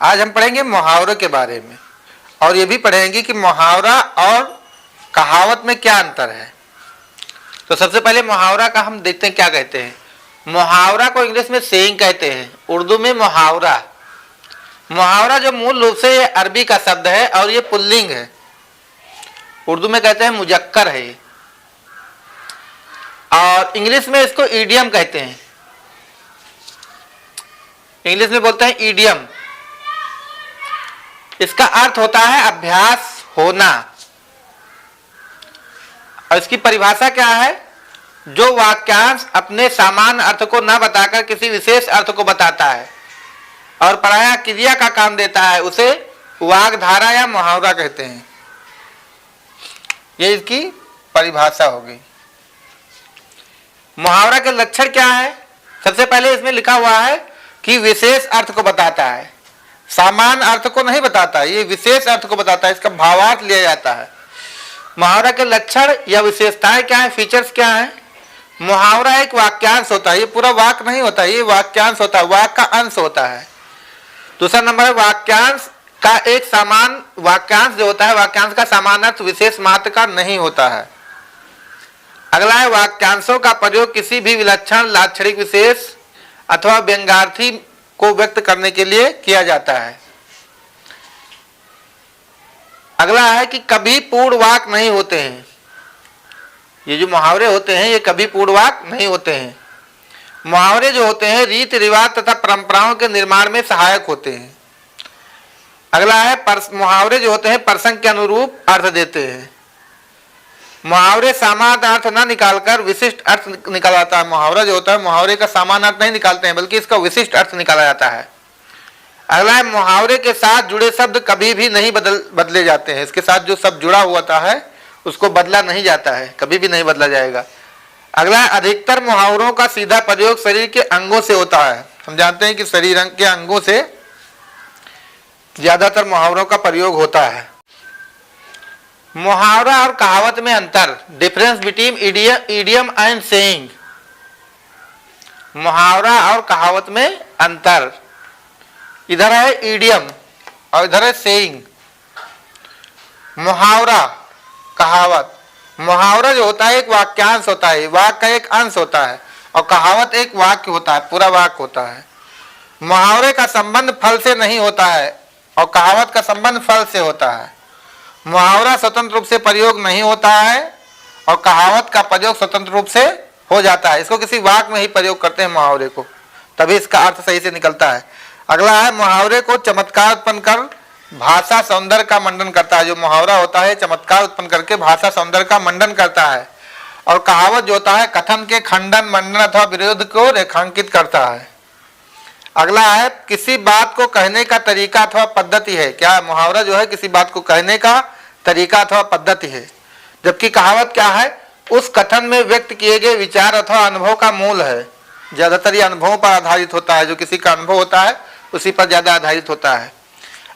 आज हम पढ़ेंगे मुहावरों के बारे में और ये भी पढ़ेंगे कि मुहावरा और कहावत में क्या अंतर है। तो सबसे पहले मुहावरा का हम देखते हैं क्या कहते हैं। मुहावरा को इंग्लिश में सेइंग कहते हैं, उर्दू में मुहावरा। मुहावरा जो मूल रूप से अरबी का शब्द है और ये पुल्लिंग है, उर्दू में कहते हैं मुजक्कर है ये, और इंग्लिश में इसको ईडियम कहते हैं। इंग्लिश में बोलते हैं ईडियम। इसका अर्थ होता है अभ्यास होना और इसकी परिभाषा क्या है? जो वाक्यांश अपने सामान्य अर्थ को न बताकर किसी विशेष अर्थ को बताता है और पराया क्रिया का काम देता है उसे वाग्धारा या मुहावरा कहते हैं। ये इसकी परिभाषा होगी। मुहावरा के लक्षण क्या है? सबसे पहले इसमें लिखा हुआ है कि विशेष अर्थ को बताता है, सामान्य अर्थ को नहीं बताता, ये विशेष अर्थ को बताता है, इसका भावार्थ लिया जाता है। मुहावरा के लक्षण या विशेषताएं क्या है, फीचर्स क्या है? मुहावरा एक वाक्यांश होता है, ये पूरा वाक्य नहीं होता, ये वाक्यांश होता है, वाक्य का अंश होता है। दूसरा नंबर है वाक्यांश का एक सामान्य वाक्यांश जो होता है, वाक्यांश का सामान्य अर्थ विशेष मात्र का नहीं होता है। अगला है वाक्यांशों का प्रयोग किसी भी विलक्षण लाक्षणिक विशेष अथवा व्यंग्यार्थी को व्यक्त करने के लिए किया जाता है। अगला है कि कभी पूर्ण वाक्य नहीं होते हैं। ये जो मुहावरे होते हैं ये कभी पूर्ण वाक्य नहीं होते हैं। मुहावरे जो होते हैं रीति रिवाज तथा परंपराओं के निर्माण में सहायक होते हैं। अगला है मुहावरे जो होते हैं प्रसंग के अनुरूप अर्थ देते हैं। मुहावरे सामान्य अर्थ न निकालकर विशिष्ट अर्थ निकाला जाता है। मुहावरा जो होता है मुहावरे का सामान्य अर्थ नहीं निकालते हैं बल्कि इसका विशिष्ट अर्थ निकाला जाता है। अगला है मुहावरे के साथ जुड़े शब्द कभी भी नहीं बदले जाते हैं। इसके साथ जो शब्द जुड़ा हुआ है उसको बदला नहीं जाता है, कभी भी नहीं बदला जाएगा। अगला है अधिकतर मुहावरों का सीधा प्रयोग शरीर के अंगों से होता है। हम जानते हैं कि शरीर के अंगों से ज्यादातर मुहावरों का प्रयोग होता है। मुहावरा और कहावत में अंतर, difference between idiom and saying. मुहावरा और कहावत में अंतर, इधर है इडियम और इधर है सेइंग। मुहावरा कहावत, मुहावरा जो होता है एक वाक्यांश होता है, वाक्य का एक अंश होता है, और कहावत एक वाक्य होता है, पूरा वाक्य होता है। मुहावरे का संबंध फल से नहीं होता है और कहावत का संबंध फल से होता है। मुहावरा स्वतंत्र रूप से प्रयोग नहीं होता है और कहावत का प्रयोग स्वतंत्र रूप से हो जाता है। इसको किसी वाक्य में ही प्रयोग करते हैं मुहावरे को, तभी इसका अर्थ सही से निकलता है। अगला है मुहावरे को चमत्कार उत्पन्न कर भाषा सौंदर्य का मंडन करता है। जो मुहावरा होता है चमत्कार उत्पन्न करके भाषा सौंदर्य का मंडन करता है, और कहावत जो होता है कथन के खंडन मंडन अथवा विरोध को रेखांकित करता है। अगला है किसी बात को कहने का तरीका अथवा पद्धति है। क्या मुहावरा जो है किसी बात को कहने का तरीका अथवा पद्धति है, जबकि कहावत क्या है, उस कथन में व्यक्त किए गए विचार अथवा अनुभव का मूल है। ज्यादातर ये अनुभवों पर आधारित होता है, जो किसी का अनुभव होता है उसी पर ज्यादा आधारित होता है।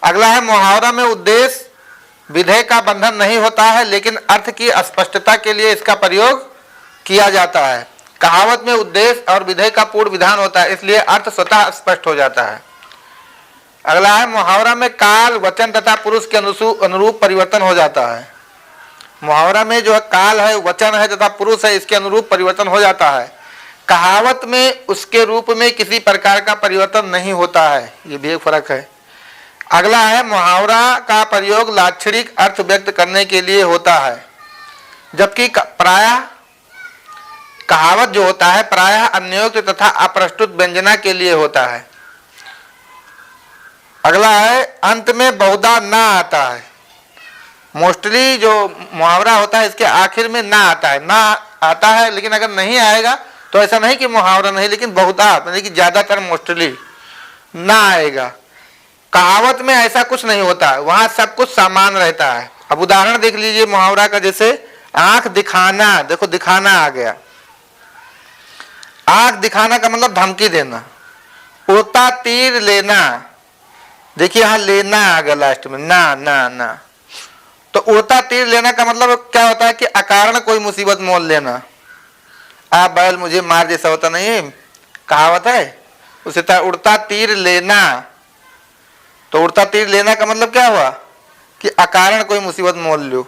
अगला है मुहावरा में उद्देश्य विधेय का बंधन नहीं होता है, लेकिन अर्थ की स्पष्टता के लिए इसका प्रयोग किया जाता है। कहावत में उद्देश्य और विधेय का पूर्ण विधान होता है, इसलिए अर्थ स्वतः स्पष्ट हो जाता है। अगला है मुहावरा में काल वचन तथा पुरुष के अनुरूप परिवर्तन हो जाता है। मुहावरा में जो है काल है, वचन है तथा पुरुष है, इसके अनुरूप परिवर्तन हो जाता है। कहावत में उसके रूप में किसी प्रकार का परिवर्तन नहीं होता है, ये भी एक फर्क है। अगला है मुहावरा का प्रयोग लाक्षणिक अर्थ व्यक्त करने के लिए होता है, जबकि प्रायः कहावत जो होता है प्रायः अन्योक्त तथा अप्रस्तुत व्यंजना के लिए होता है। अगला है अंत में बहुधा ना आता है। मोस्टली जो मुहावरा होता है इसके आखिर में ना आता है, ना आता है, लेकिन अगर नहीं आएगा तो ऐसा नहीं कि मुहावरा नहीं, लेकिन बहुधा यानी कि ज्यादातर मोस्टली ना आएगा। कहावत में ऐसा कुछ नहीं होता है, वहां सब कुछ सामान रहता है। अब उदाहरण देख लीजिए मुहावरा का, जैसे आंख दिखाना, देखो दिखाना आ गया। आंख दिखाना का मतलब धमकी देना। उड़ता तीर लेना, देखिए यहाँ लेना आ गया लास्ट में, ना ना ना। तो उड़ता तीर लेना का मतलब क्या होता है कि अकारण कोई मुसीबत मोल लेना। आ बैल मुझे मार जैसा होता नहीं, कहावत है, उसे था उड़ता तीर लेना। तो उड़ता तीर लेना का मतलब क्या हुआ कि अकारण कोई मुसीबत मोल लो।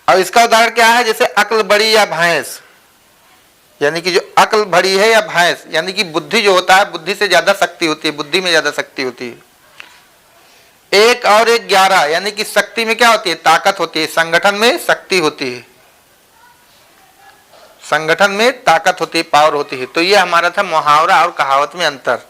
अब इसका उदाहरण क्या है, जैसे अक्ल बड़ी या भैंस, यानी कि जो अक्ल बड़ी है या भैंस, यानी कि बुद्धि जो होता है, बुद्धि से ज्यादा शक्ति होती है, बुद्धि में ज्यादा शक्ति होती है। 1 और 1 11, यानी कि शक्ति में क्या होती है, ताकत होती है, संगठन में शक्ति होती है, संगठन में ताकत होती है, पावर होती है। तो ये हमारा था मुहावरा और कहावत में अंतर।